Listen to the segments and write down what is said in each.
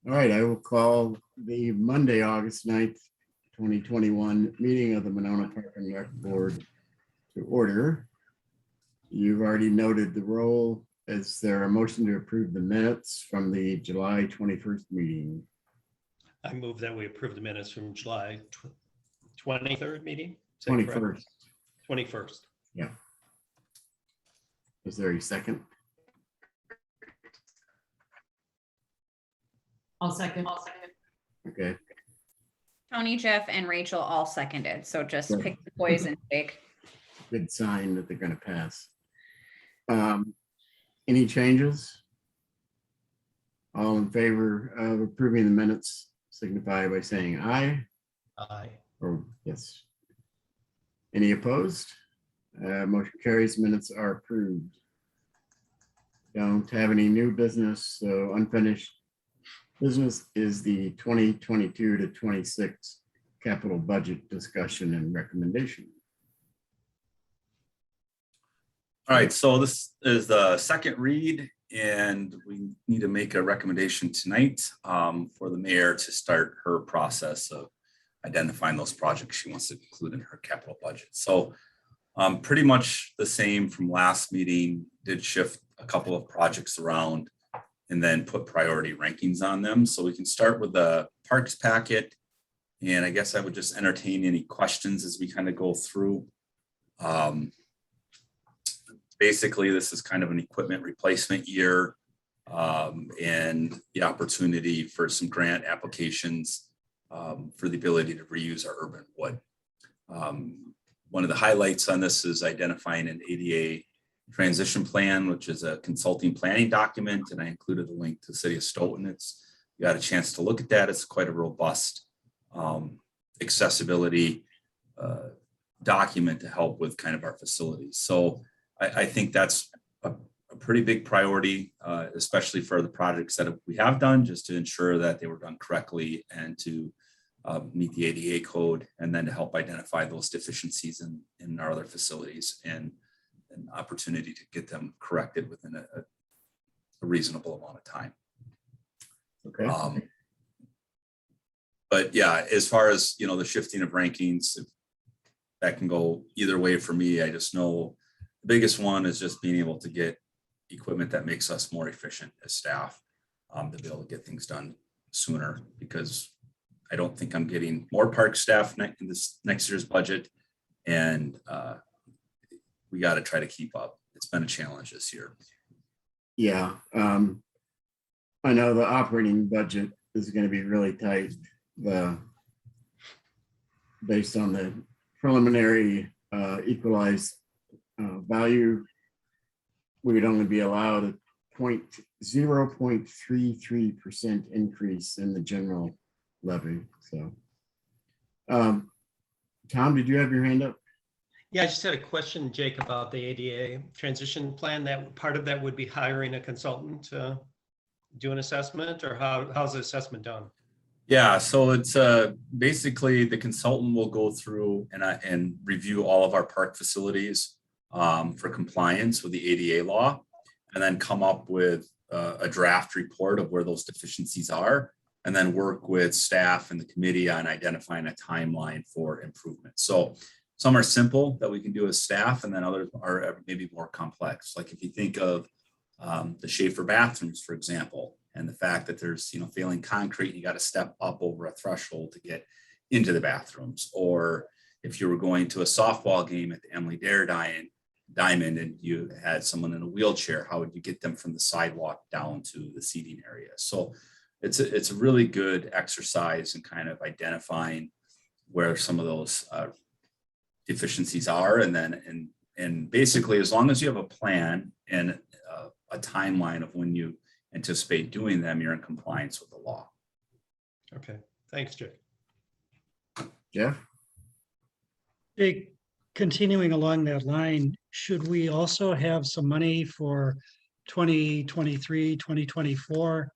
All right, I will call the Monday, August 9th, 2021 meeting of the Monona Park and Rec Board to order. You've already noted the roll. Is there a motion to approve the minutes from the July 21st meeting? I move that we approve the minutes from July 23rd meeting. Is that correct? 21st. 21st. Yeah. Is there a second? I'll second. Okay. Tony, Jeff, and Rachel all seconded. So just Sure. pick the poison, Jake. Good sign that they're going to pass. Any changes? All in favor of approving the minutes signify by saying aye. Aye. Or yes. Any opposed? Motion carries. Minutes are approved. Don't have any new business, so unfinished business is the 2022 to 26 capital budget discussion and recommendation. All right, so this is the second read, and we need to make a recommendation tonight for the mayor to start her process of identifying those projects she wants to include in her capital budget. So pretty much the same from last meeting, did shift a couple of projects around and then put priority rankings on them. So we can start with the parks packet. And I guess I would just entertain any questions as we kind of go through. Basically, this is kind of an equipment replacement year and the opportunity for some grant applications for the ability to reuse our urban wood. One of the highlights on this is identifying an ADA transition plan, which is a consulting planning document, and I included a link to the city of Stoughton. You got a chance to look at that. It's quite a robust accessibility document to help with kind of our facilities. So I think that's a pretty big priority, especially for the projects that we have done, just to ensure that they were done correctly and to meet the ADA code, and then to help identify those deficiencies in our other facilities and an opportunity to get them corrected within a reasonable amount of time. Okay. But yeah, as far as, you know, the shifting of rankings, that can go either way for me. I just know the biggest one is just being able to get equipment that makes us more efficient as staff, to be able to get things done sooner, because I don't think I'm getting more park staff in this next year's budget, and we got to try to keep up. It's been a challenge this year. Yeah. I know the operating budget is going to be really tight. Based on the preliminary equalized value, we would only be allowed a 0.33% increase in the general levy. So, Tom, did you have your hand up? Yeah, I just had a question, Jake, about the ADA transition plan. That part of that would be hiring a consultant to do an assessment, or how's the assessment done? Yeah, so it's basically the consultant will go through and review all of our park facilities for compliance with the ADA law, and then come up with a draft report of where those deficiencies are, and then work with staff and the committee on identifying a timeline for improvement. So some are simple that we can do as staff, and then others are maybe more complex. Like if you think of the Schaefer bathrooms, for example, and the fact that there's, you know, failing concrete, you got to step up over a threshold to get into the bathrooms. Or if you were going to a softball game at the Emily Dare Diamond and you had someone in a wheelchair, how would you get them from the sidewalk down to the seating area? So it's a really good exercise in kind of identifying where some of those deficiencies are, and basically, as long as you have a plan and a timeline of when you anticipate doing them, you're in compliance with the law. Okay, thanks, Jake. Jeff? Jake, continuing along that line, should we also have some money for 2023, 2024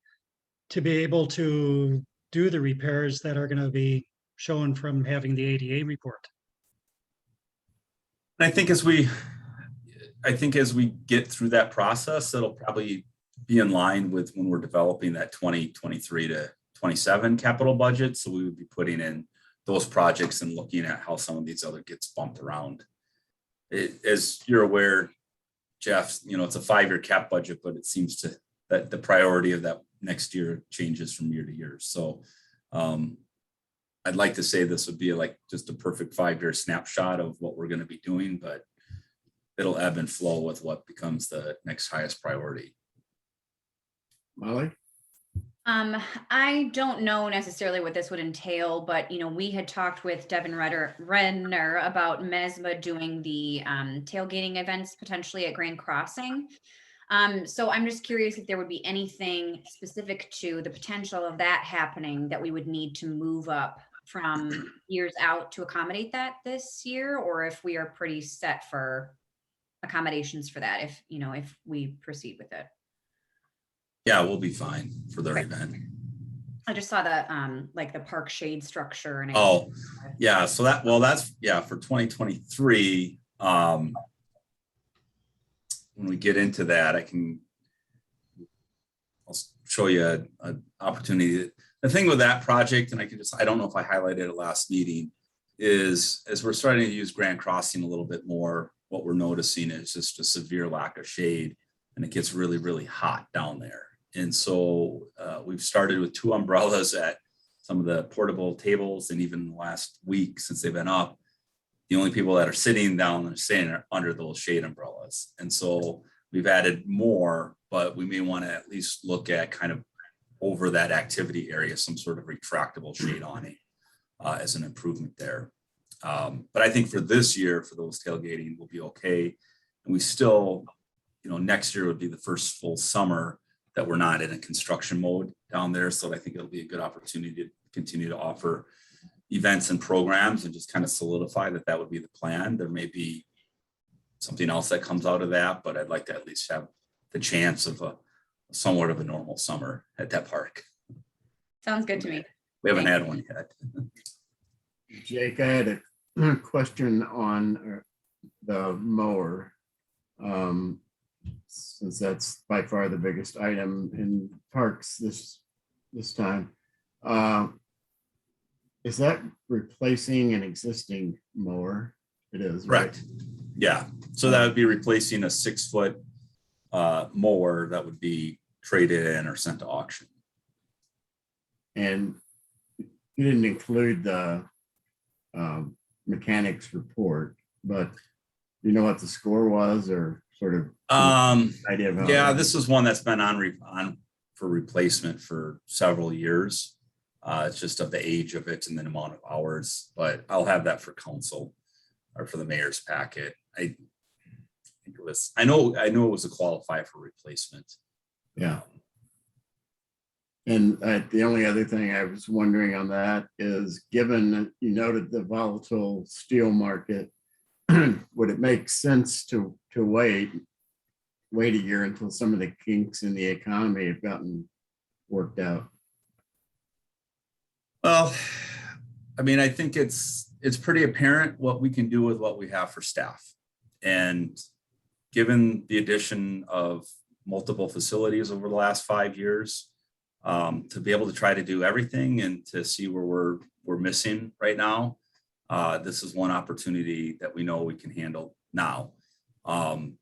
to be able to do the repairs that are going to be shown from having the ADA report? I think as we get through that process, it'll probably be in line with when we're developing that 2023 to 27 capital budget. So we would be putting in those projects and looking at how some of these other gets bumped around. As you're aware, Jeff, it's a 5-year cap budget, but it seems that the priority of that next year changes from year to year. So I'd like to say this would be like just a perfect 5-year snapshot of what we're going to be doing, but it'll ebb and flow with what becomes the next highest priority. Molly? I don't know necessarily what this would entail, but we had talked with Devin Renner about MESMA doing the tailgating events potentially at Grand Crossing. So I'm just curious if there would be anything specific to the potential of that happening that we would need to move up from years out to accommodate that this year, or if we are pretty set for accommodations for that, if we proceed with it. Yeah, we'll be fine for their Okay. event. I just saw the like the park shade structure and Oh, yeah. So that's for 2023. When we get into that, I'll show you an opportunity. The thing with that project, and I don't know if I highlighted it last meeting, is as we're starting to use Grand Crossing a little bit more, what we're noticing is just a severe lack of shade, and it gets really, really hot down there. And so we've started with 2 umbrellas at some of the portable tables, and even last week since they've been up, the only people that are sitting down and staying under those shade umbrellas. And so we've added more, but we may want to at least look at kind of over that activity area, some sort of retractable shade awning as an improvement there. But I think for this year, for those tailgating, we'll be okay. And we still, next year would be the first full summer that we're not in a construction mode down there. So I think it'll be a good opportunity to continue to offer events and programs and just kind of solidify that would be the plan. There may be something else that comes out of that, but I'd like to at least have the chance of somewhat of a normal summer at that park. sounds good to me. We haven't had one yet. Jake, I had a question on the mower. Since that's by far the biggest item in parks this time. Is that replacing an existing mower? It is, right? Correct. Yeah. So that would be replacing a 6-foot mower that would be traded in or sent to auction. And you didn't include the mechanics report, but you know what the score was, or sort of idea of yeah, this is one that's been on for replacement for several years. It's just of the age of it and the amount of hours, but I'll have that for council or for the mayor's packet. I think it was, I know it was a qualify for replacement. Yeah. And the only other thing I was wondering on that is, given that you noted the volatile steel market, would it make sense to wait a year until some of the kinks in the economy have gotten worked out? Well, I mean, I think it's pretty apparent what we can do with what we have for staff. And given the addition of multiple facilities over the last 5 years, to be able to try to do everything and to see where we're missing right now, this is one opportunity that we know we can handle now. And,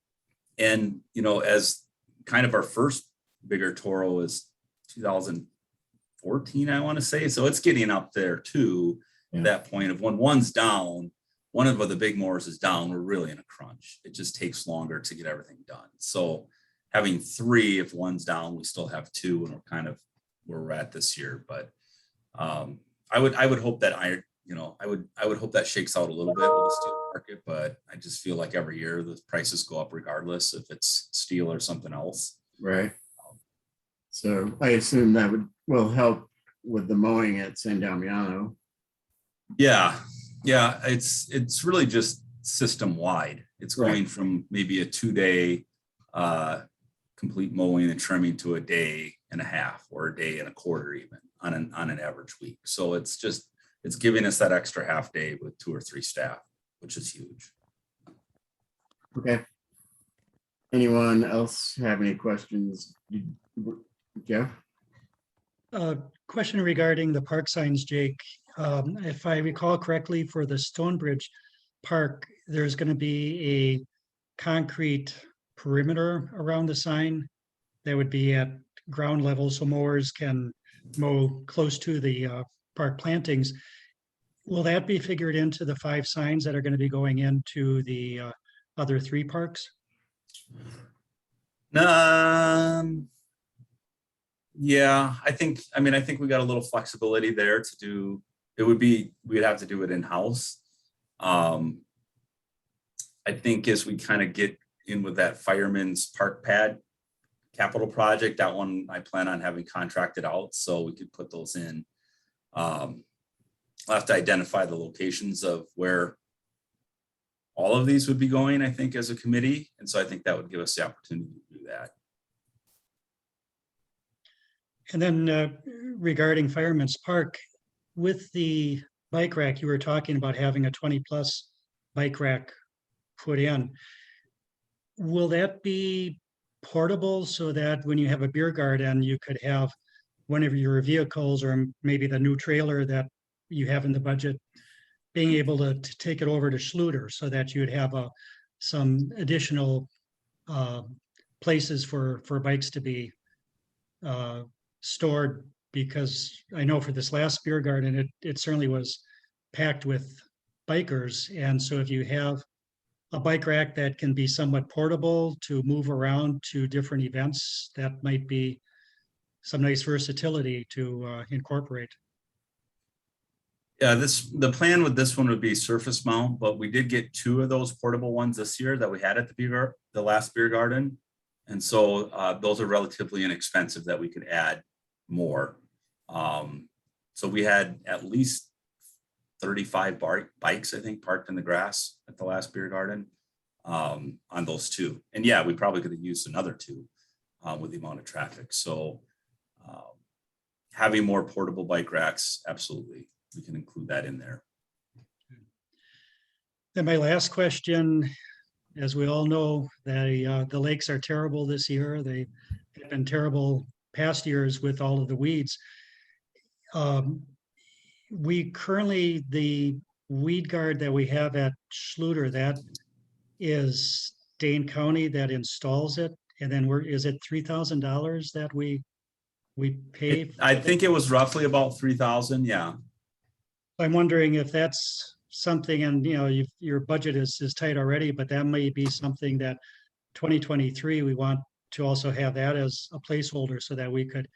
as kind of our first bigger Toro is 2014, I want to say. So it's getting up there too, at that point of when one's down, one of the big mowers is down, we're really in a crunch. It just takes longer to get everything done. So having 3, if one's down, we still have 2, and we're kind of where we're at this year. But I would hope that I would hope that shakes out a little bit with the steel market, but I just feel like every year the prices go up regardless if it's steel or something else. Right. So I assume that will help with the mowing at San Damiano. Yeah. It's really just system wide. It's going from maybe a 2-day complete mowing and trimming to a day and a half or a day and a quarter even on an average week. So it's giving us that extra half day with 2 or 3 staff, which is huge. Okay. Anyone else have any questions? Jeff? Question regarding the park signs, Jake. If I recall correctly, for the Stonebridge Park, there's going to be a concrete perimeter around the sign that would be at ground level, so mowers can mow close to the park plantings. Will that be figured into the 5 signs that are going to be going into the other 3 parks? Yeah, I think we got a little flexibility there to do, we'd have to do it in-house. I think as we kind of get in with that Fireman's Park Pad capital project, that one I plan on having contracted out so we could put those in. I'll have to identify the locations of where all of these would be going, I think, as a committee. And so I think that would give us the opportunity to do that. And then regarding Fireman's Park, with the bike rack, you were talking about having a 20-plus bike rack put in. Will that be portable so that when you have a beer garden, you could have one of your vehicles or maybe the new trailer that you have in the budget, being able to take it over to Schluter so that you would have some additional places for bikes to be stored? Because I know for this last beer garden, it certainly was packed with bikers. And so if you have a bike rack that can be somewhat portable to move around to different events, that might be some nice versatility to incorporate. Yeah, the plan with this one would be surface mount, but we did get 2 of those portable ones this year that we had at the last beer garden. And so those are relatively inexpensive that we could add more. So we had at least 35 bikes, I think, parked in the grass at the last beer garden on those 2. And yeah, we probably could have used another 2 with the amount of traffic. So having more portable bike racks, absolutely. We can include that in there. And my last question, as we all know, the lakes are terrible this year. They've been terrible past years with all of the weeds. We currently, the weed guard that we have at Schluter, that is Dane County that installs it. And then is it $3,000 that we pay? I think it was roughly about 3,000. Yeah. I'm wondering if that's something, and your budget is tight already, but that may be something that 2023 we want to also have that as a placeholder so that we could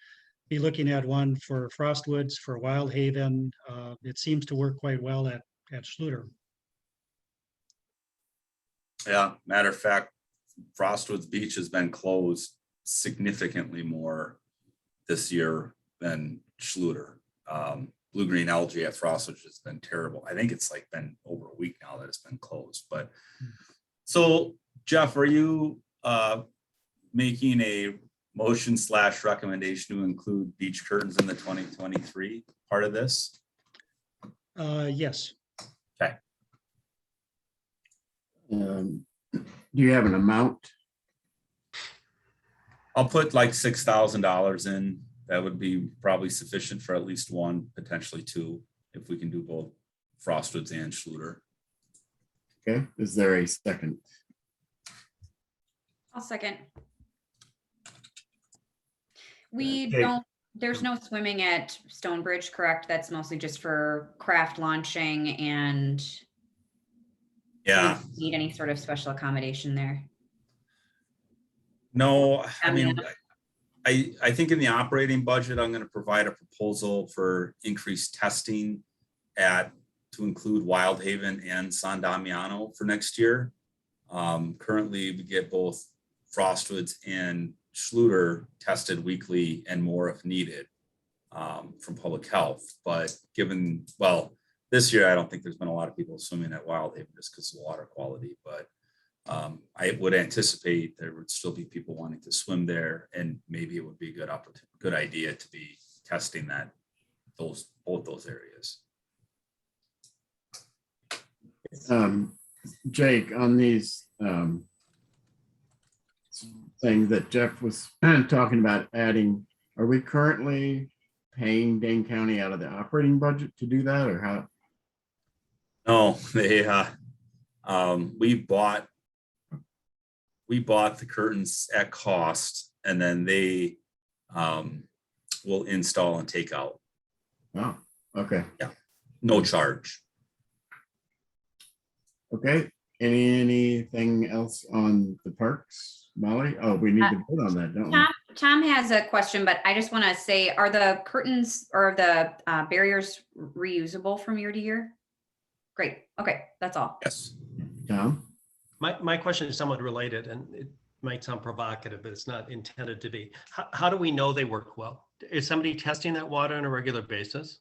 be looking at one for Frostwoods, for Wild Haven. It seems to work quite well at Schluter. Yeah, matter of fact, Frostwoods Beach has been closed significantly more this year than Schluter. Blue-green algae at Frostwoods has been terrible. I think it's been over a week now that it's been closed. But so, Jeff, are you making a motion / recommendation to include beach curtains in the 2023 part of this? Yes. Okay. Do you have an amount? I'll put $6,000 in. That would be probably sufficient for at least 1, potentially 2, if we can do both Frostwoods and Schluter. Okay, is there a second? I'll second. Okay. There's no swimming at Stonebridge, correct? That's mostly just for craft launching and Yeah. need any sort of special accommodation there? No, I mean, I think in the operating budget, I'm going to provide a proposal for increased testing to include Wild Haven and San Damiano for next year. Currently, we get both Frostwoods and Schluter tested weekly and more if needed from public health. But this year, I don't think there's been a lot of people swimming at Wild Haven just because of the water quality, but I would anticipate there would still be people wanting to swim there, and maybe it would be a good idea to be testing both those areas. Jake, on these things that Jeff was talking about adding, are we currently paying Dane County out of the operating budget to do that, or how? No, they, we bought the curtains at cost, and then they, will install and take out, Oh, okay, no charge. okay. Anything else on the parks, Molly? Oh, we need to vote on that, don't we? Tom has a question, but I just want to say, are the curtains or the barriers reusable from year to year? Great. Okay, that's all. Yes. Tom? My question is somewhat related, and it might sound provocative, but it's not intended to be. How do we know they work well? Is somebody testing that water on a regular basis?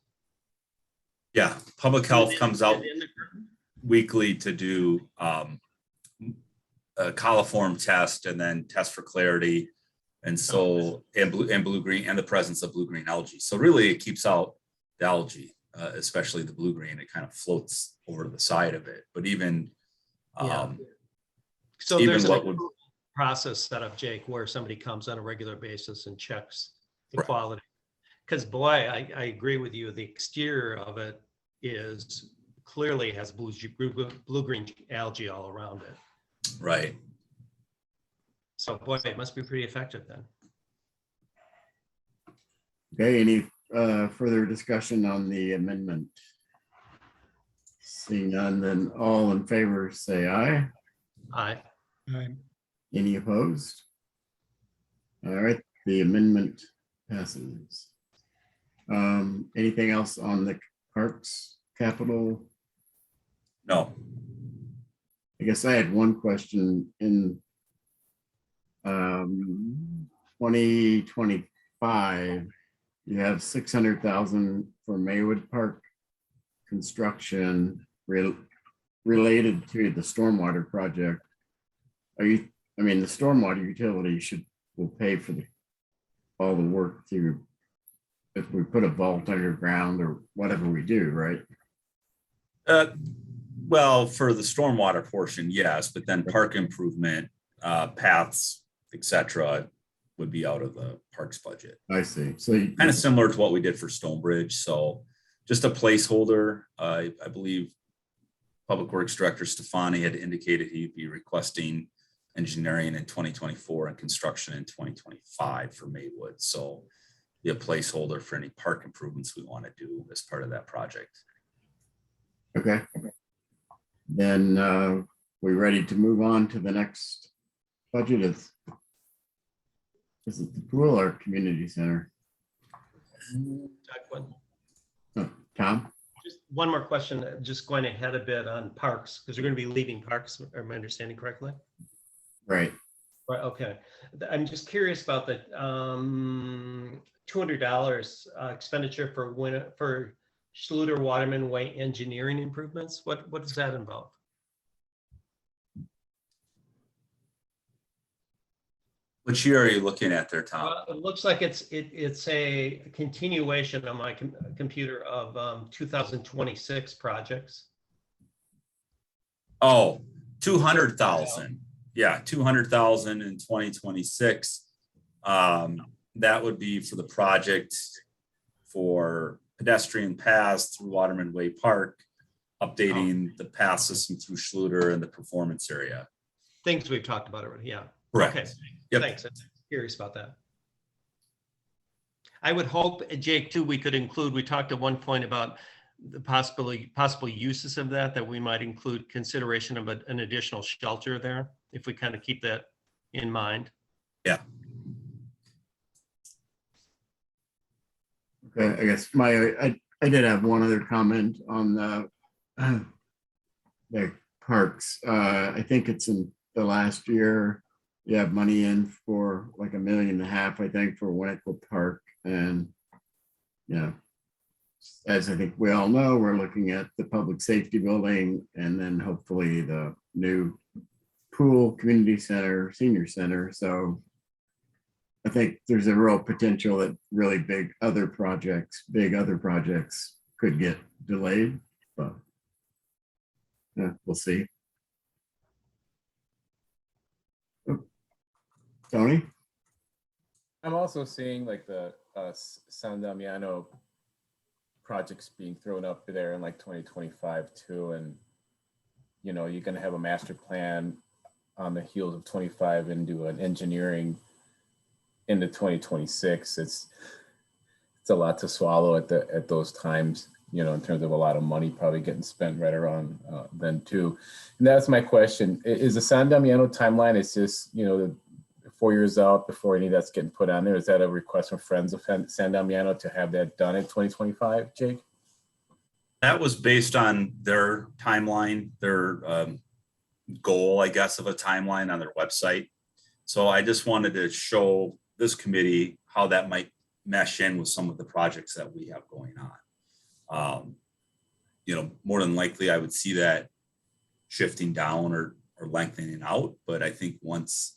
Yeah, public health comes out In the curtain? weekly to do a coliform test and then test for clarity. And so, and blue-green, and the presence of blue-green algae. So really it keeps out the algae, especially the blue-green. It kind of floats over to the side of it. But even, So even there's what a would, process set up, Jake, where somebody comes on a regular basis and checks the Right. quality. Because boy, I agree with you. The exterior of it is clearly has blue-green algae all around it. right. So boy, it must be pretty effective then. Okay, any further discussion on the amendment? Seeing none, then all in favor say aye. Aye. Any opposed? All right, the amendment passes. Anything else on the parks capital? No, I guess I had one question in 2025. You have 600,000 for Maywood Park construction related to the stormwater project. Are you, I mean, the stormwater utility will pay for all the work through, if we put a vault underground or whatever we do, right? well, for the stormwater portion, yes, but then park improvement, paths, etc., would be out of the parks budget. I see. So Kind of similar to what we did for Stonebridge. So just a placeholder. I believe Public Works Director Stefani had indicated he'd be requesting engineering in 2024 and construction in 2025 for Maywood. So be a placeholder for any park improvements we want to do as part of that project. okay. Then we're ready to move on to the next budget. Is it the pool or community center? Oh, Tom? Just one more question, just going ahead a bit on parks, because you're going to be leaving parks, am I understanding correctly? Right. Right, okay. I'm just curious about the $200 expenditure for Schluter Waterman Way engineering improvements. What does that involve? Which year are you looking at there, Tom? It looks like it's a continuation on my computer of 2026 projects. Oh, 200,000. Yeah, 200,000 in 2026. That would be for the project for pedestrian paths through Waterman Way Park, updating the path system through Schluter and the performance area. Things we've talked about already, yeah. Correct. Okay, Yep. thanks. I'm curious about that. I would hope, Jake, too, we could include, we talked at one point about the possible uses of that we might include consideration of an additional shelter there, if we kind of keep that in mind. Yeah. Okay, I guess I did have one other comment on the parks. I think it's in the last year, you have money in for like $1.5 million, I think, for Winnequa Park. And, you know, as I think we all know, we're looking at the public safety building and then hopefully the new pool, community center, senior center. So I think there's a real potential that really big other projects could get delayed, but yeah, we'll see. Oh, Tony? I'm also seeing like San Damiano projects being thrown up there in like 2025 too. And, you know, you're going to have a master plan on the heels of 25 and do an engineering into 2026. It's a lot to swallow at those times, you know, in terms of a lot of money probably getting spent right around then too. And that's my question. Is the San Damiano timeline, is just, you know, 4 years out before any of that's getting put on there? Is that a request from Friends of San Damiano to have that done in 2025, Jake? That was based on their timeline, their goal, I guess, of a timeline on their website. So I just wanted to show this committee how that might mesh in with some of the projects that we have going on. You know, more than likely, I would see that shifting down or lengthening out. But I think once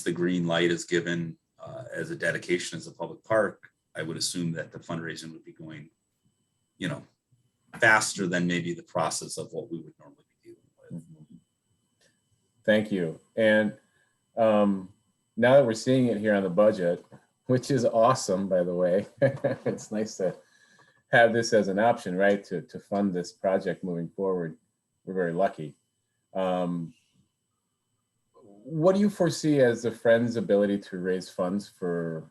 the green light is given as a dedication as a public park, I would assume that the fundraising would be going, you know, faster than maybe the process of what we would normally be dealing with. Thank you. And now that we're seeing it here on the budget, which is awesome, by the way, it's nice to have this as an option, right, to fund this project moving forward. We're very lucky. What do you foresee as the Friends' ability to raise funds for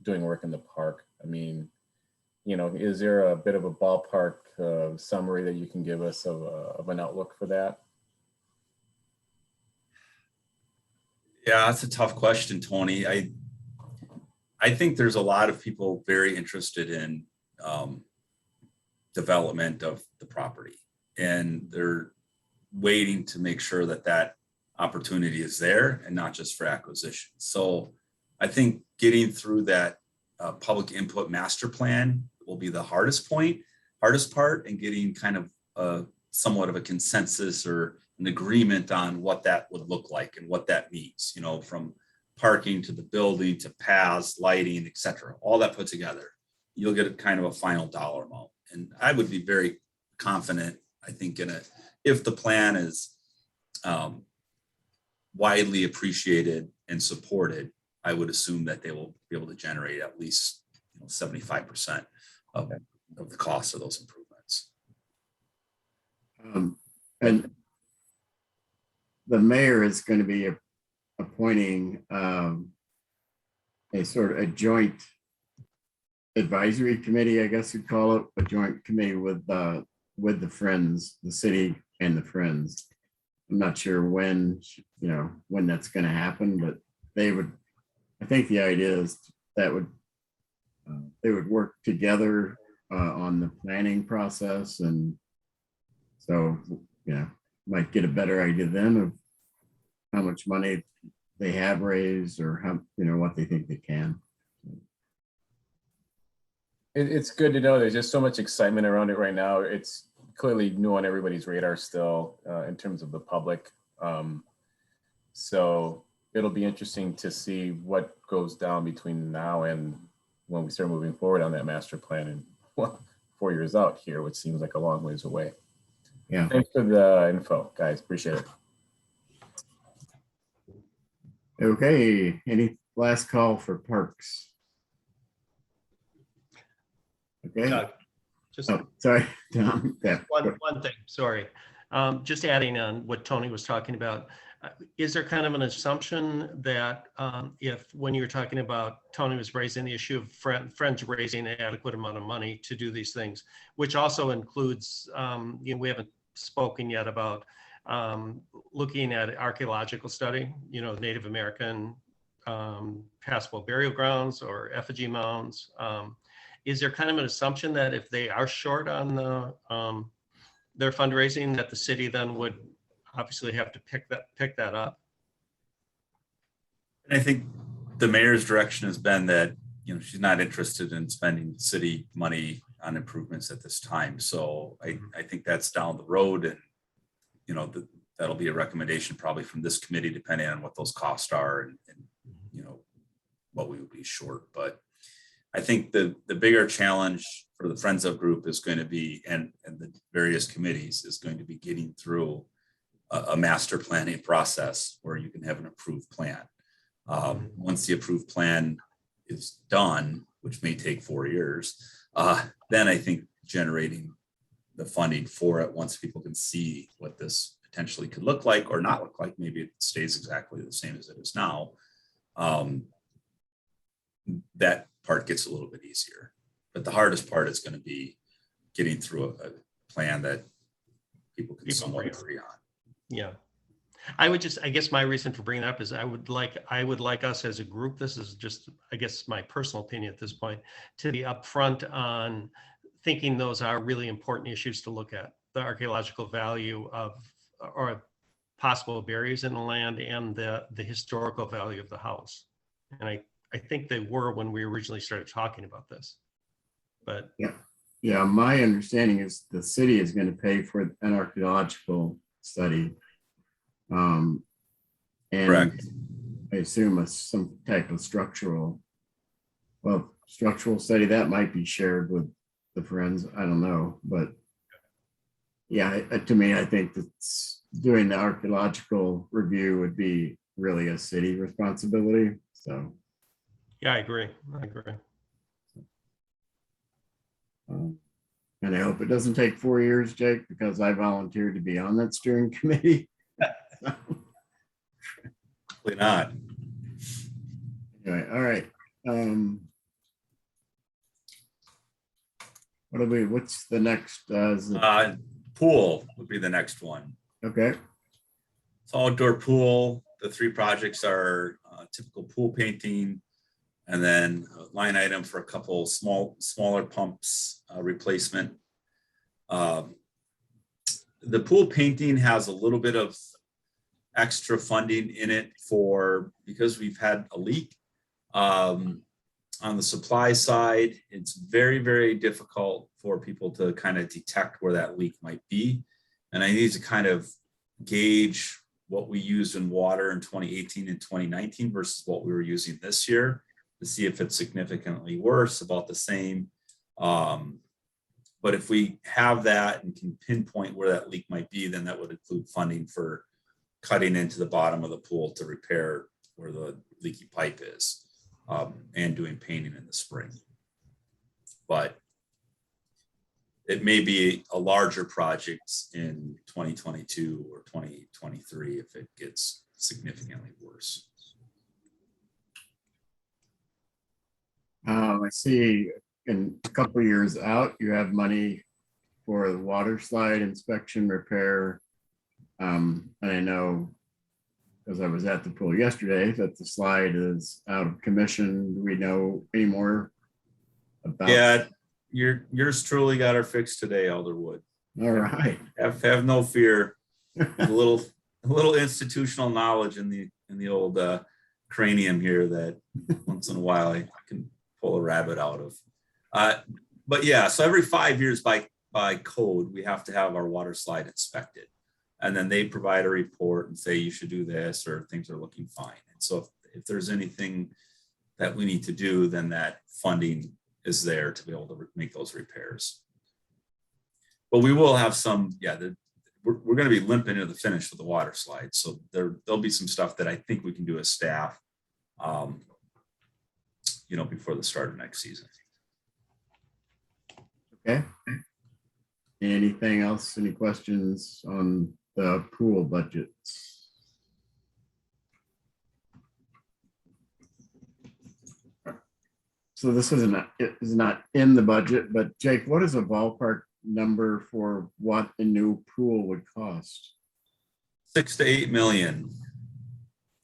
doing work in the park? I mean, you know, is there a bit of a ballpark summary that you can give us of an outlook for that? Yeah, that's a tough question, Tony. I think there's a lot of people very interested in development of the property, and they're waiting to make sure that that opportunity is there and not just for acquisition. So I think getting through that public input master plan will be the hardest part, and getting kind of somewhat of a consensus or an agreement on what that would look like and what that means, you know, from parking to the building to paths, lighting, et cetera, all that put together, you'll get a kind of a final dollar amount. And I would be very confident, I think, in it, if the plan is widely appreciated and supported, I would assume that they will be able to generate at least 75% of the cost of those improvements. And the mayor is going to be appointing a sort of a joint advisory committee, I guess you'd call it, a joint committee with the Friends, the city and the Friends. I'm not sure when that's going to happen, but they would, I think the idea is that they would work together on the planning process. And so, might get a better idea then of how much money they have raised or how, what they think they can. It's good to know there's just so much excitement around it right now. It's clearly new on everybody's radar still in terms of the public. So it'll be interesting to see what goes down between now and when we start moving forward on that master plan, and 4 years out here, which seems like a long ways away. Yeah. Thanks for the info, guys. Appreciate it. Okay. Any last call for parks? Okay. Just sorry, Tom. Yeah. one thing, sorry. Just adding on what Tony was talking about. Is there kind of an assumption that if when you were talking about, Tony was raising the issue of Friends raising an adequate amount of money to do these things, which also includes, we haven't spoken yet about looking at archaeological study, Native American passable burial grounds or effigy mounds. Is there kind of an assumption that if they are short on their fundraising, that the city then would obviously have to pick that up? And I think the mayor's direction has been that, she's not interested in spending city money on improvements at this time. So I think that's down the road, and, that'll be a recommendation probably from this committee, depending on what those costs are and what we would be short. But I think the bigger challenge for the Friends of Group is going to be, and the various committees, is going to be getting through a master planning process where you can have an approved plan. Once the approved plan is done, which may take 4 years, then I think generating the funding for it, once people can see what this potentially could look like or not look like, maybe it stays exactly the same as it is now. That part gets a little bit easier, but the hardest part is going to be getting through a plan that people can somewhat agree on. Yeah. I guess my reason for bringing it up is I would like us as a group, this is just, I guess, my personal opinion at this point, to be upfront on thinking those are really important issues to look at: the archaeological value of, or possible barriers in the land, and the historical value of the house. And I think they were when we originally started talking about this, but Yeah, my understanding is the city is going to pay for an archaeological study. And Correct. I assume some type of structural study that might be shared with the Friends. I don't know, but yeah, to me, I think that's doing the archaeological review would be really a city responsibility. So yeah, I agree. And I hope it doesn't take 4 years, Jake, because I volunteered to be on that steering committee. Probably not. Anyway, all right. What's the next? Pool would be the next one. Okay. It's outdoor pool. The 3 projects are typical pool painting, and then a line item for a couple smaller pumps replacement. The pool painting has a little bit of extra funding in it because we've had a leak. On the supply side, it's very, very difficult for people to kind of detect where that leak might be. And I need to kind of gauge what we used in water in 2018 and 2019 versus what we were using this year to see if it's significantly worse, about the same. But if we have that and can pinpoint where that leak might be, then that would include funding for cutting into the bottom of the pool to repair where the leaky pipe is, and doing painting in the spring. But it may be a larger project in 2022 or 2023 if it gets significantly worse. I see in a couple of years out, you have money for the water slide inspection repair. And I know, because I was at the pool yesterday, that the slide is out of commission. Do we know any more about? Yeah, yours truly got her fixed today, Alderwood. All right. Have no fear. A little institutional knowledge in the old cranium here that once in a while I can pull a rabbit out of. But yeah, so every 5 years by code, we have to have our water slide inspected. And then they provide a report and say you should do this, or things are looking fine. And so if there's anything that we need to do, then that funding is there to be able to make those repairs. But we will have some, we're going to be limping into the finish with the water slide. So there'll be some stuff that I think we can do as staff, before the start of next season. Okay. Anything else? Any questions on the pool budgets? So this is not in the budget, but Jake, what is a ballpark number for what a new pool would cost? 6 to 8 million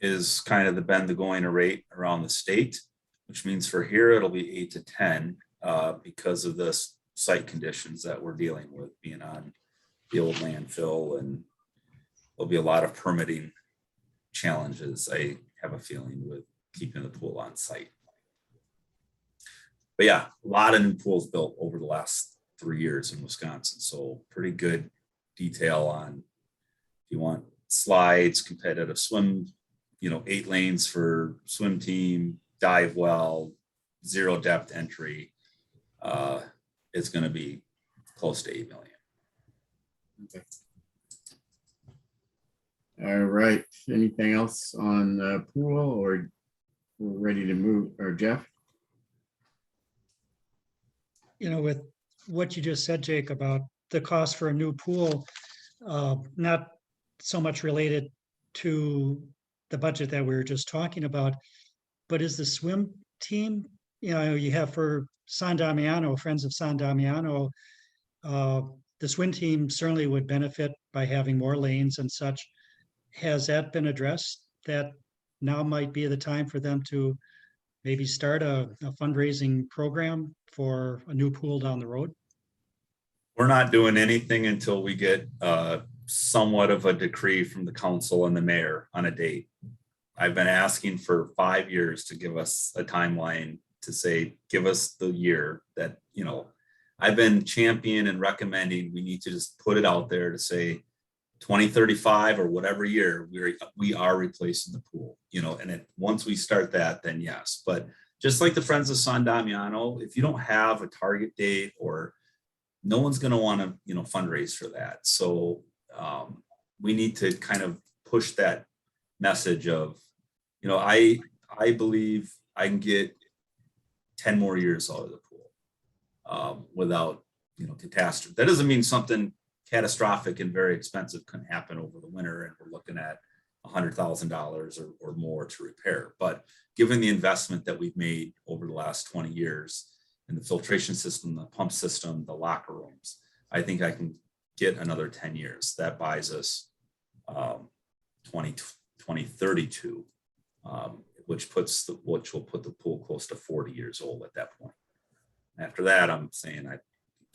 is kind of the going rate around the state, which means for here it'll be 8 to 10 because of the site conditions that we're dealing with, being on the old landfill, and there'll be a lot of permitting challenges, I have a feeling, with keeping the pool on site. But yeah, a lot of new pools built over the last 3 years in Wisconsin. So pretty good detail on if you want slides, competitive swim, 8 lanes for swim team, dive well, 0 depth entry. It's going to be close to 8 million. Okay. All right. Anything else on the pool, or we're ready to move? Or Jeff? with what you just said, Jake, about the cost for a new pool, not so much related to the budget that we were just talking about, but is the swim team, you have for San Damiano, Friends of San Damiano, the swim team certainly would benefit by having more lanes and such. Has that been addressed? That now might be the time for them to maybe start a fundraising program for a new pool down the road? We're not doing anything until we get somewhat of a decree from the council and the mayor on a date. I've been asking for 5 years to give us a timeline to say, give us the year that, I've been championing and recommending we need to just put it out there to say 2035 or whatever year we are replacing the pool, and once we start that, then yes. But just like the Friends of San Damiano, if you don't have a target date, or no one's going to want to, fundraise for that. So we need to kind of push that message of, I believe I can get 10 more years out of the pool without, catastrophe. That doesn't mean something catastrophic and very expensive can happen over the winter, and we're looking at $100,000 or more to repair. But given the investment that we've made over the last 20 years in the filtration system, the pump system, the locker rooms, I think I can get another 10 years. That buys us 2032, which will put the pool close to 40 years old at that point. After that, I'm saying I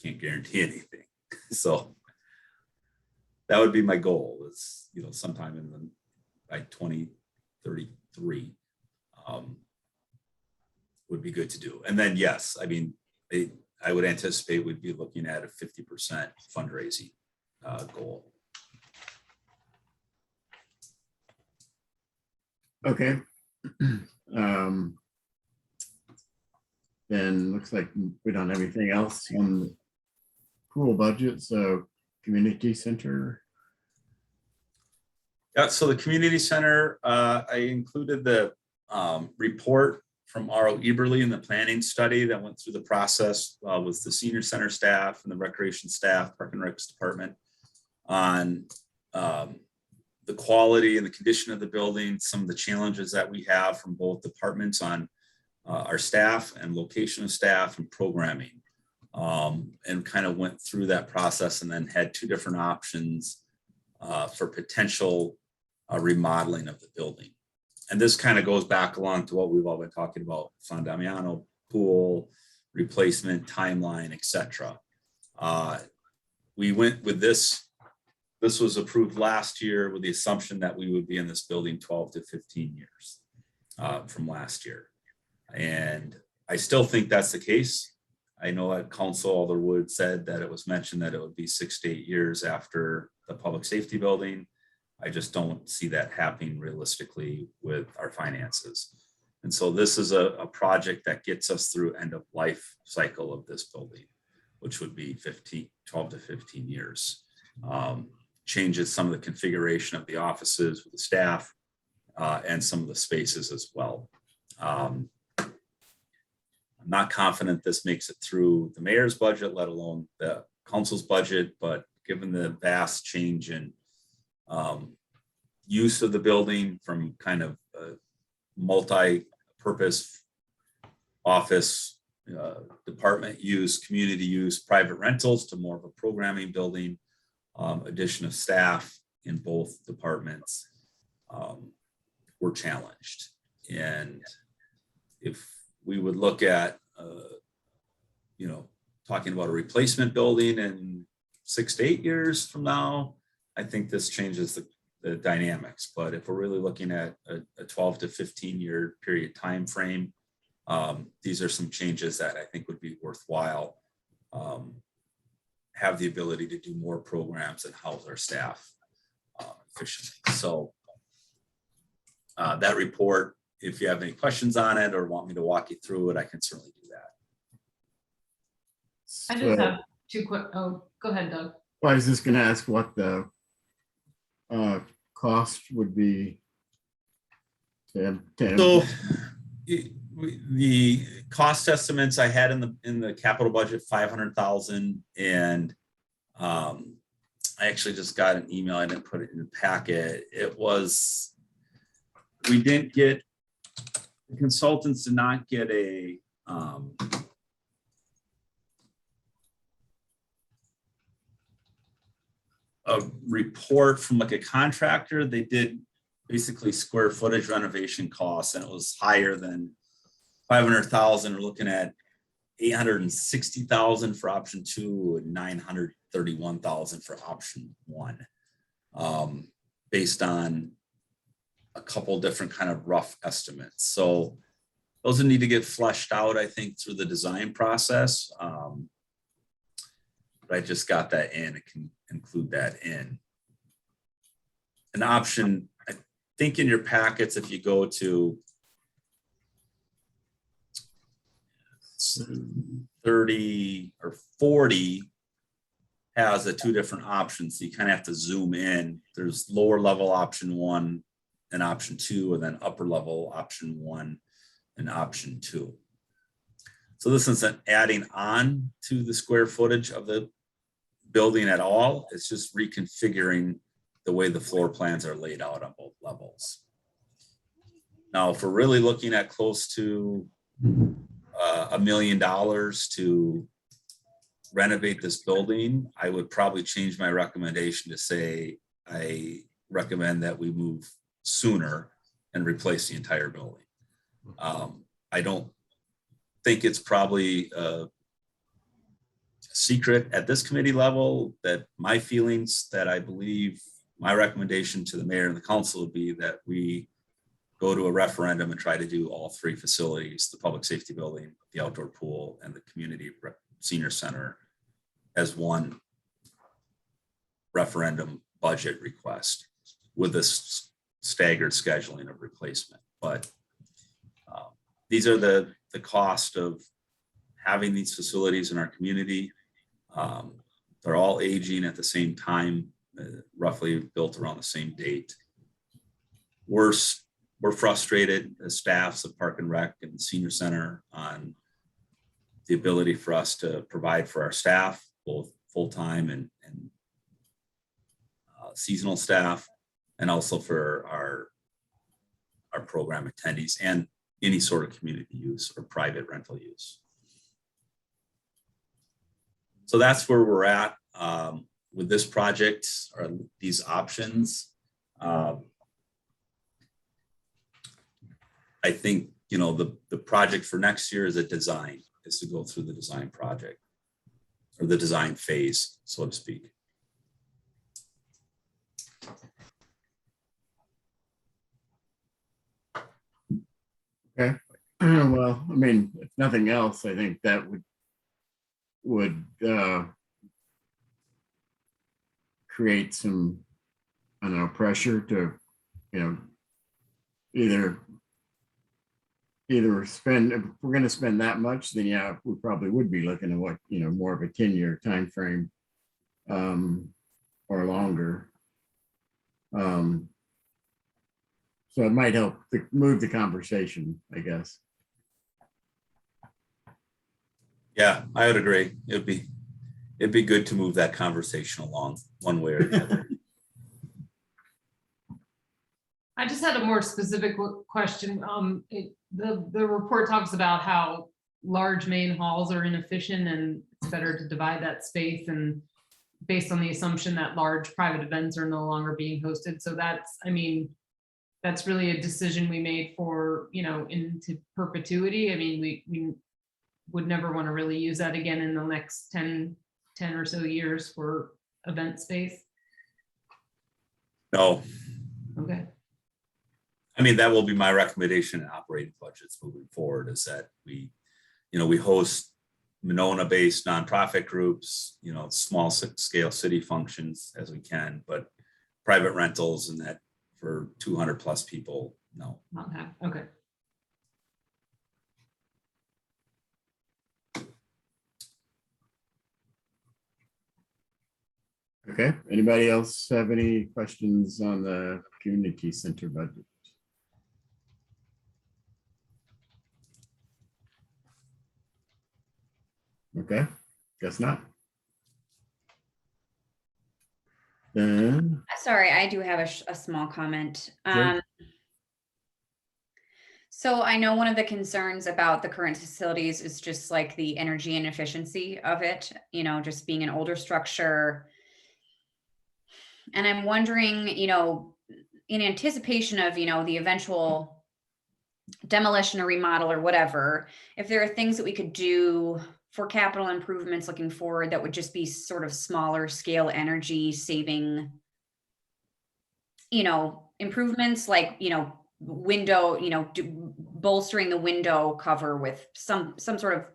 can't guarantee anything. So that would be my goal, is, sometime by 2033 would be good to do. And then, yes, I mean, I would anticipate we'd be looking at a 50% fundraising goal. Okay. Then looks like we don't have anything else on the pool budget. So community center. Yeah, so the community center, I included the report from R.O. Eberly in the planning study that went through the process with the senior center staff and the recreation staff, Park and Recs department, on the quality and the condition of the building, some of the challenges that we have from both departments on our staff and location of staff and programming, and kind of went through that process, and then had two different options for potential remodeling of the building. And this kind of goes back along to what we've all been talking about: San Damiano pool replacement timeline, etc. We went with this. This was approved last year with the assumption that we would be in this building 12 to 15 years from last year. And I still think that's the case. I know at council, Alderwood said that it was mentioned that it would be 6 to 8 years after the public safety building. I just don't see that happening realistically with our finances. And so this is a project that gets us through end of life cycle of this building, which would be 12 to 15 years. Changes some of the configuration of the offices with the staff and some of the spaces as well. I'm not confident this makes it through the mayor's budget, let alone the council's budget, but given the vast change in use of the building from kind of a multi-purpose office, department use, community use, private rentals, to more of a programming building, addition of staff in both departments, were challenged. And if we would look at, talking about a replacement building in 6 to 8 years from now, I think this changes the dynamics. But if we're really looking at a 12 to 15 year period time frame, these are some changes that I think would be worthwhile. Have the ability to do more programs and house our staff efficiently. So that report, if you have any questions on it or want me to walk you through it, I can certainly do that. I just have two quick, oh, go ahead, Doug. Well, I was just going to ask what the cost would be. So The cost estimates I had in the capital budget, 500,000, and I actually just got an email. I didn't put it in the packet. We didn't get, the consultants did not get a report from like a contractor. They did basically square footage renovation costs, and it was higher than 500,000. We're looking at 860,000 for option 2 and 931,000 for option 1, based on a couple different kind of rough estimates. So those would need to get fleshed out, I think, through the design process. But I just got that in. It can include that in an option. I think in your packets, if you go to 30 or 40, has the 2 different options. So you kind of have to zoom in. There's lower level option 1 and option 2, and then upper level option 1 and option 2. So this isn't adding on to the square footage of the building at all. It's just reconfiguring the way the floor plans are laid out on both levels. Now, if we're really looking at close to $1 million to renovate this building, I would probably change my recommendation to say I recommend that we move sooner and replace the entire building. I don't think it's probably a secret at this committee level that my feelings, that I believe my recommendation to the mayor and the council would be that we go to a referendum and try to do all 3 facilities, the public safety building, the outdoor pool, and the community senior center, as one referendum budget request with this staggered scheduling of replacement. But these are the cost of having these facilities in our community. They're all aging at the same time, roughly built around the same date. We're frustrated as staffs of Park and Rec and Senior Center on the ability for us to provide for our staff, both full-time and seasonal staff, and also for our program attendees and any sort of community use or private rental use. So that's where we're at with this project, or these options. I think, you know, the project for next year is to go through the design project, or the design phase, so to speak. Okay. Well, I mean, if nothing else, I think that would create some, I don't know, pressure to, you know, either spend, if we're going to spend that much, then yeah, we probably would be looking at what, you know, more of a 10-year time frame, or longer. So it might help to move the conversation, I guess. Yeah, I would agree. It'd be good to move that conversation along one way or the other. I just had a more specific question. The report talks about how large main halls are inefficient and it's better to divide that space, and based on the assumption that large private events are no longer being hosted. So that's, I mean, that's really a decision we made for, you know, into perpetuity. I mean, we would never want to really use that again in the next 10 or so years for event space. No, Okay. I mean, that will be my recommendation in operating budgets moving forward, is that we host Monona-based nonprofit groups, you know, small scale city functions as we can, but private rentals and that for 200 plus people, no. Not have, okay. Okay, anybody else have any questions on the community center budget? Okay, guess not. Then, Sorry, I do have a small comment. Sure. So I know one of the concerns about the current facilities is just like the energy and efficiency of it, you know, just being an older structure. And I'm wondering, you know, in anticipation of, you know, the eventual demolition or remodel or whatever, if there are things that we could do for capital improvements looking forward that would just be sort of smaller scale energy saving, you know, improvements like, you know, window, you know, bolstering the window cover with some sort of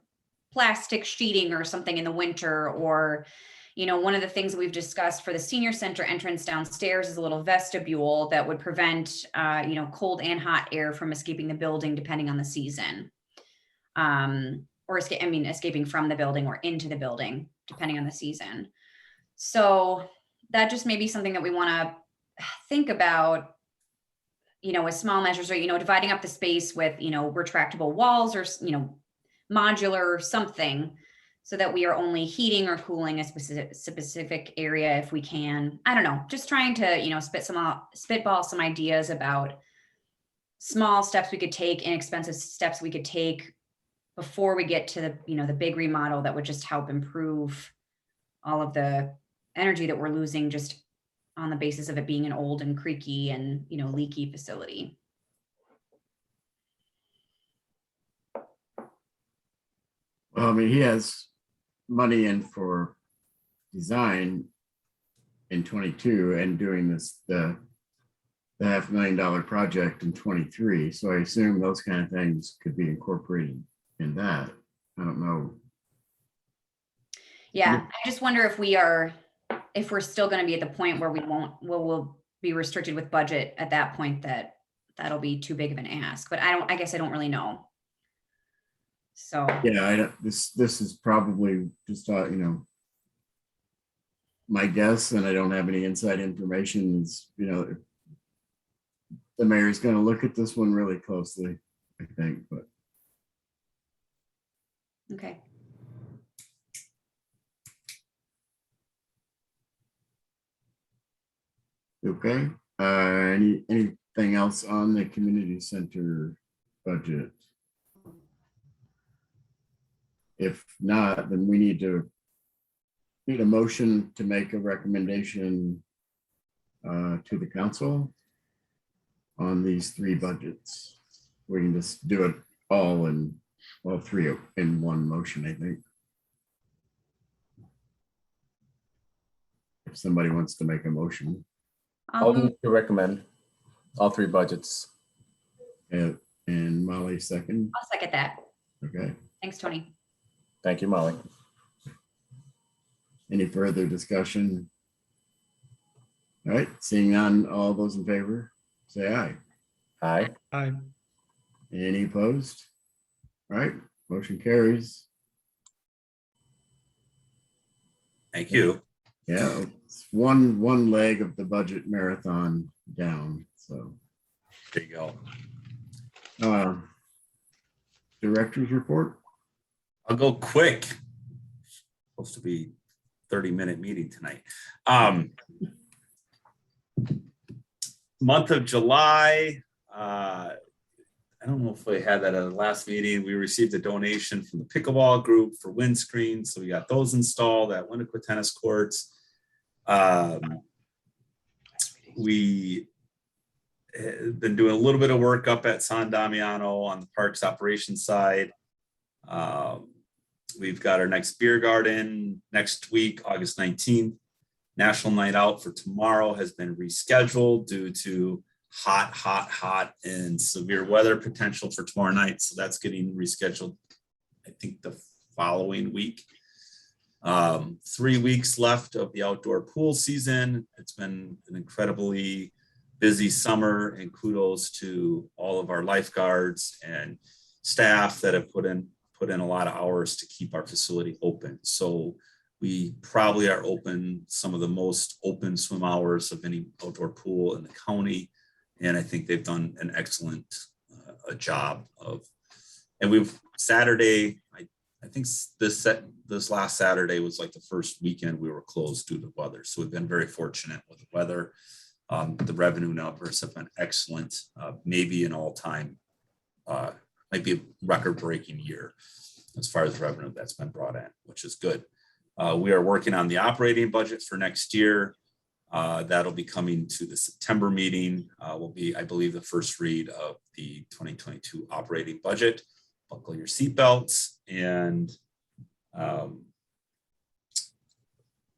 plastic sheeting or something in the winter. Or, you know, one of the things that we've discussed for the senior center entrance downstairs is a little vestibule that would prevent, you know, cold and hot air from escaping the building depending on the season. Or escaping from the building or into the building depending on the season. So that just may be something that we want to think about, you know, with small measures, or, you know, dividing up the space with, you know, retractable walls or, you know, modular or something, so that we are only heating or cooling a specific area if we can. I don't know, just trying to, you know, spitball some ideas about small steps we could take, inexpensive steps we could take before we get to the, you know, the big remodel that would just help improve all of the energy that we're losing just on the basis of it being an old and creaky and, you know, leaky facility. well, I mean, he has money in for design in 22 and doing this, the $500,000 project in 23. So I assume those kind of things could be incorporated in that. I don't know. Yeah, I just wonder if we're still going to be at the point where we'll be restricted with budget at that point, that'll be too big of an ask. But I guess I don't really know. So Yeah, this is probably just, you know, my guess, and I don't have any inside information, is, you know, the mayor's going to look at this one really closely, I think, but okay. okay. Anything else on the community center budget? If not, then we need a motion to make a recommendation to the council on these three budgets. We can just do it all three in one motion, I think. If somebody wants to make a motion. I'll move to recommend all three budgets. And Molly second. I'll second that. Okay. Thanks, Tony. Thank you, Molly. Any further discussion? All right, seeing none, all those in favor, say aye. Aye. Aye. Any opposed? All right, motion carries. Thank you. Yeah, it's one leg of the budget marathon down, so. There you go. Director's report? I'll go quick. Supposed to be 30-minute meeting tonight. Month of July. I don't know if we had that at the last meeting. We received a donation from the pickleball group for windscreens, so we got those installed at Winnequa tennis courts. We have been doing a little bit of work up at San Damiano on the parks operations side. We've got our next beer garden next week, August 19th. National Night Out for tomorrow has been rescheduled due to hot and severe weather potential for tomorrow night. So that's getting rescheduled, I think, the following week. 3 weeks left of the outdoor pool season. It's been an incredibly busy summer, and kudos to all of our lifeguards and staff that have put in a lot of hours to keep our facility open. So we probably are open some of the most open swim hours of any outdoor pool in the county. And I think they've done an excellent job of, and we've Saturday, I I think this last Saturday was like the first weekend we were closed due to weather. So we've been very fortunate with the weather. The revenue numbers have been excellent, maybe an all-time, might be a record-breaking year as far as revenue that's been brought in, which is good. We are working on the operating budget for next year. That'll be coming to the September meeting. Will be, I believe, the first read of the 2022 operating budget. Buckle your seatbelts, and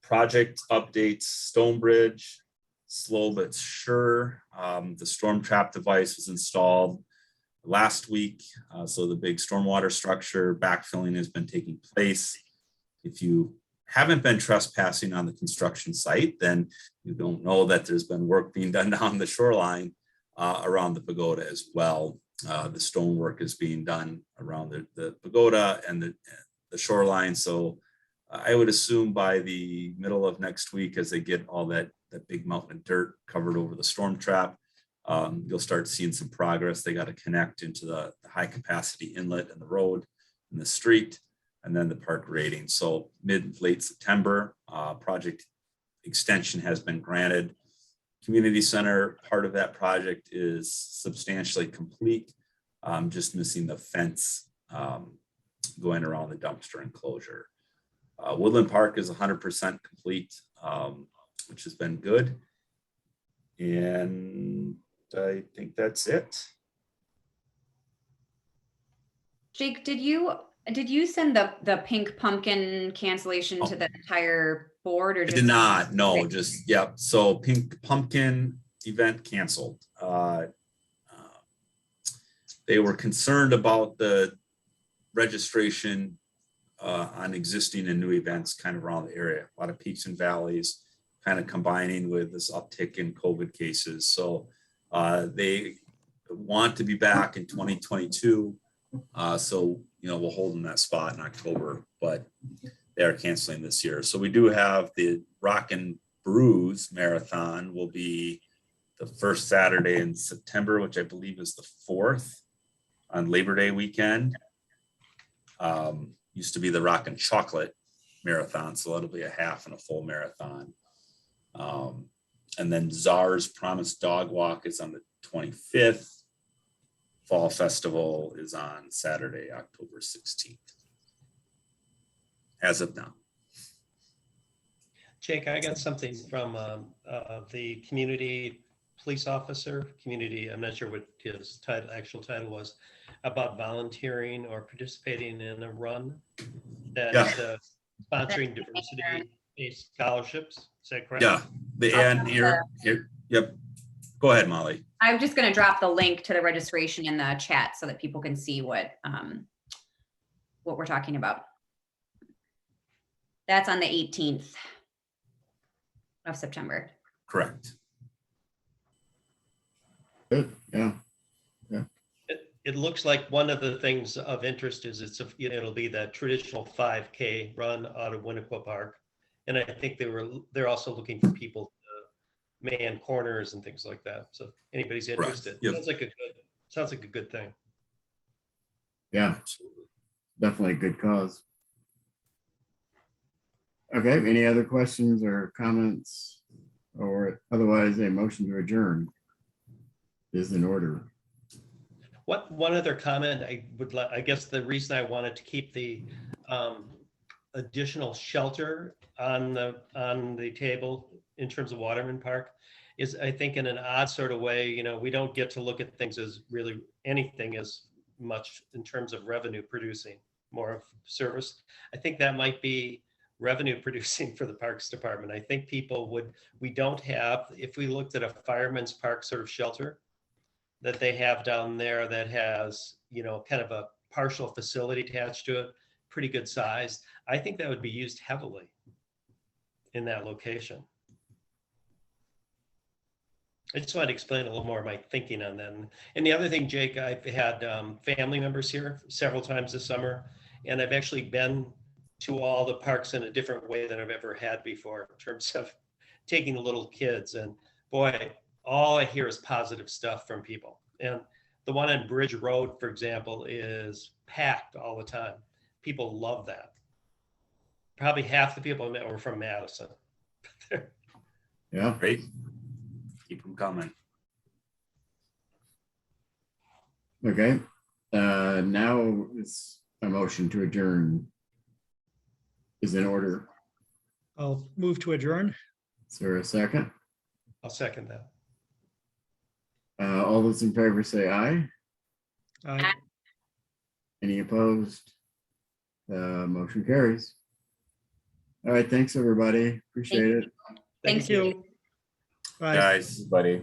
project updates. Stonebridge, slow but sure. The storm trap device was installed last week, so the big stormwater structure backfilling has been taking place. If you haven't been trespassing on the construction site, then you don't know that there's been work being done down the shoreline around the pagoda as well. The stonework is being done around the pagoda and the shoreline. So I would assume by the middle of next week, as they get all that big mountain of dirt covered over the storm trap, you'll start seeing some progress. They got to connect into the high capacity inlet and the road and the street, and then the park rating. So late September, project extension has been granted. Community center, part of that project is substantially complete. Just missing the fence going around the dumpster enclosure. Woodland Park is 100% complete, which has been good. And I think that's it. Jake, did you send the pink pumpkin cancellation to the entire board, or I just? did not, no, just, yep. So Pink Pumpkin event canceled. They were concerned about the registration on existing and new events kind of around the area. A lot of peaks and valleys kind of combining with this uptick in COVID cases. So they want to be back in 2022. So, we'll hold them that spot in October, but they are canceling this year. So we do have the Rock and Brews Marathon will be the first Saturday in September, which I believe is the 4th on Labor Day weekend. Used to be the Rock and Chocolate Marathon, so that'll be a half and a full marathon. And then Czar's Promise Dog Walk is on the 25th. Fall Festival is on Saturday, October 16th. As of now. Jake, I got something from the community police officer, I'm not sure what his actual title was, about volunteering or participating in a run that sponsoring diversity-based scholarships. Is that correct? Yeah, and here, yep. Go ahead, Molly. I'm just going to drop the link to the registration in the chat so that people can see what we're talking about. That's on the 18th of September. Correct. Good, yeah. It looks like one of the things of interest is it'll be the traditional 5K run out of Winnequa Park, and I think they're also looking for people to man corners and things like that. So if anybody's interested, yep. Sounds like a good thing. Yeah, definitely a good cause. Okay, any other questions or comments, or otherwise a motion to adjourn is in order. One other comment I guess the reason I wanted to keep the additional shelter on the table in terms of Waterman Park is, I think, in an odd sort of way, we don't get to look at things as really anything as much in terms of revenue producing, more of service. I think that might be revenue producing for the Parks Department. I think we don't have, if we looked at a fireman's park sort of shelter that they have down there that has, kind of a partial facility attached to it, pretty good size. I think that would be used heavily in that location. I just wanted to explain a little more of my thinking on that. And the other thing, Jake, I've had family members here several times this summer, and I've actually been to all the parks in a different way than I've ever had before in terms of taking the little kids. And boy, all I hear is positive stuff from people. And the one on Bridge Road, for example, is packed all the time. people love that. Probably half the people that were from Madison. Yeah, Great. Keep them coming. okay. Now it's a motion to adjourn is in order. I'll move to adjourn. Is there a second? I'll second that. All those in favor say aye. Aye. Any opposed? Motion carries. All right, thanks, everybody. Appreciate it. Thank you. Bye. Guys. Buddy.